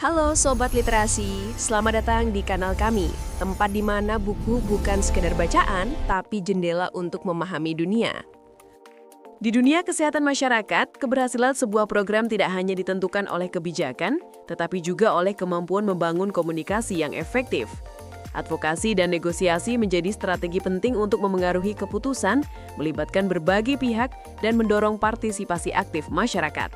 Halo Sobat Literasi, selamat datang di kanal kami, tempat di mana buku bukan sekedar bacaan, tapi jendela untuk memahami dunia. Di dunia kesehatan masyarakat, keberhasilan sebuah program tidak hanya ditentukan oleh kebijakan, tetapi juga oleh kemampuan membangun komunikasi yang efektif. Advokasi dan negosiasi menjadi strategi penting untuk memengaruhi keputusan, melibatkan berbagai pihak, dan mendorong partisipasi aktif masyarakat.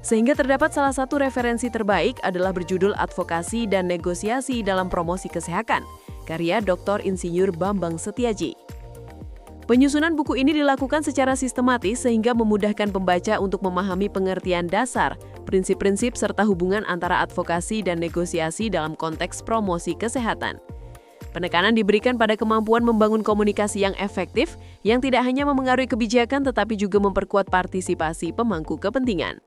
Sehingga terdapat salah satu referensi terbaik adalah berjudul Advokasi dan Negosiasi dalam Promosi Kesehatan, karya Dr. Insinyur Bambang Setiaji. Penyusunan buku ini dilakukan secara sistematis sehingga memudahkan pembaca untuk memahami pengertian dasar, prinsip-prinsip serta hubungan antara advokasi dan negosiasi dalam konteks promosi kesehatan. Penekanan diberikan pada kemampuan membangun komunikasi yang efektif, yang tidak hanya memengaruhi kebijakan tetapi juga memperkuat partisipasi pemangku kepentingan.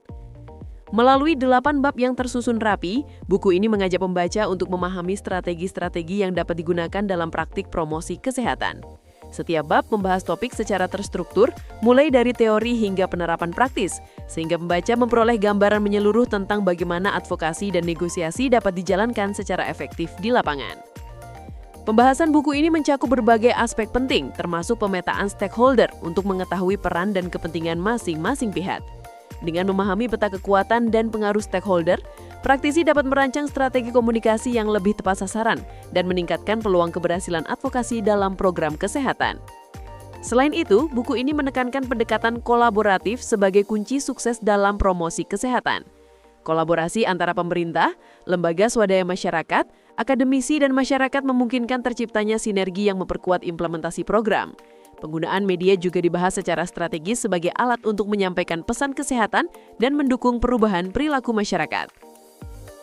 Melalui 8 bab yang tersusun rapi, buku ini mengajak pembaca untuk memahami strategi-strategi yang dapat digunakan dalam praktik promosi kesehatan. Setiap bab membahas topik secara terstruktur, mulai dari teori hingga penerapan praktis, sehingga pembaca memperoleh gambaran menyeluruh tentang bagaimana advokasi dan negosiasi dapat dijalankan secara efektif di lapangan. Pembahasan buku ini mencakup berbagai aspek penting, termasuk pemetaan stakeholder untuk mengetahui peran dan kepentingan masing-masing pihak. Dengan memahami peta kekuatan dan pengaruh stakeholder, praktisi dapat merancang strategi komunikasi yang lebih tepat sasaran dan meningkatkan peluang keberhasilan advokasi dalam program kesehatan. Selain itu, buku ini menekankan pendekatan kolaboratif sebagai kunci sukses dalam promosi kesehatan. Kolaborasi antara pemerintah, lembaga swadaya masyarakat, akademisi, dan masyarakat memungkinkan terciptanya sinergi yang memperkuat implementasi program. Penggunaan media juga dibahas secara strategis sebagai alat untuk menyampaikan pesan kesehatan dan mendukung perubahan perilaku masyarakat.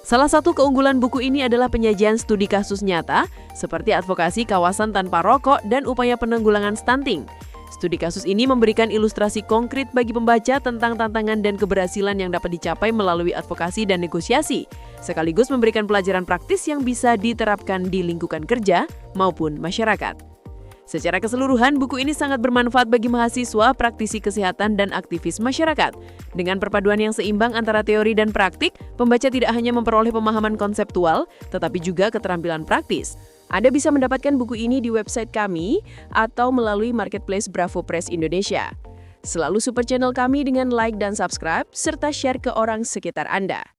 Salah satu keunggulan buku ini adalah penyajian studi kasus nyata, seperti advokasi kawasan tanpa rokok dan upaya penanggulangan stunting. Studi kasus ini memberikan ilustrasi konkret bagi pembaca tentang tantangan dan keberhasilan yang dapat dicapai melalui advokasi dan negosiasi, sekaligus memberikan pelajaran praktis yang bisa diterapkan di lingkungan kerja maupun masyarakat. Secara keseluruhan, buku ini sangat bermanfaat bagi mahasiswa, praktisi kesehatan, dan aktivis masyarakat. Dengan perpaduan yang seimbang antara teori dan praktik, pembaca tidak hanya memperoleh pemahaman konseptual, tetapi juga keterampilan praktis. Anda bisa mendapatkan buku ini di website kami atau melalui marketplace Bravo Press Indonesia. Selalu support channel kami dengan like dan subscribe, serta share ke orang sekitar Anda.